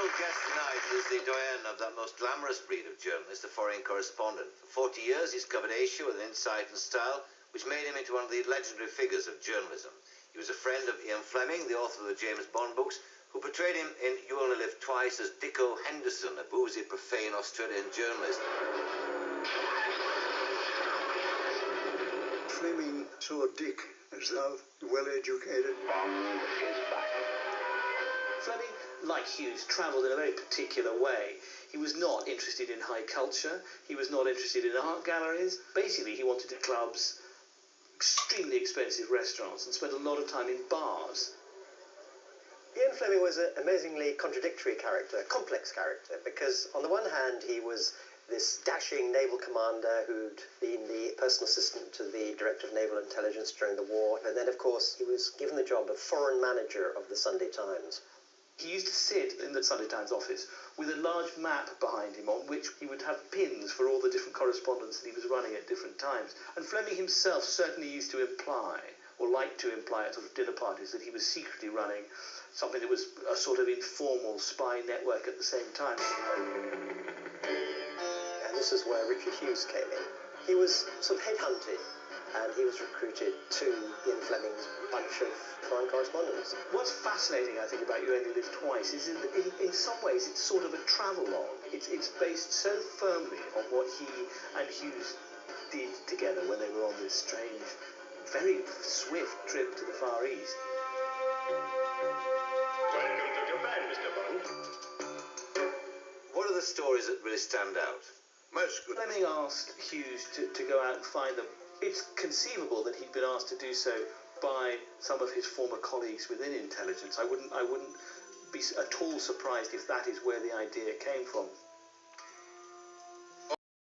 final guest tonight is the doyen of that most glamorous breed of journalist, the foreign correspondent. For 40 years, he's covered Asia with insight and style, which made him into one of the legendary figures of journalism. He was a friend of Ian Fleming, the author of the James Bond books, who portrayed him in You Only Live Twice as Dicko Henderson, a boozy, profane Australian journalist. Fleming saw Dick as a well-educated. Bond is back. Fleming, like Hughes, travelled in a very particular way. He was not interested in high culture. He was not interested in art galleries. Basically, he wanted to clubs, extremely expensive restaurants, and spent a lot of time in bars. Ian Fleming was an amazingly contradictory character, complex character, because on the one hand he was this dashing naval commander who'd been the personal assistant to the Director of Naval Intelligence during the war, and then of course he was given the job of foreign manager of the Sunday Times. He used to sit in the Sunday Times office with a large map behind him on which he would have pins for all the different correspondence that he was running at different times. And Fleming himself certainly used to imply, or liked to imply at sort of dinner parties, that he was secretly running something that was a sort of informal spy network at the same time. And this is where Richard Hughes came in. He was sort of headhunted, and he was recruited to Ian Fleming's bunch of foreign correspondents. What's fascinating, I think, about You Only Live Twice is in some ways it's sort of a travelogue. It's based so firmly on what he and Hughes did together when they were on this strange, very swift trip to the Far East. Welcome to Japan, Mr. Bond. What are the stories that really stand out? Most good. Fleming asked Hughes to go out and find them. It's conceivable that he'd been asked to do so by some of his former colleagues within intelligence. I wouldn't be at all surprised if that is where the idea came from.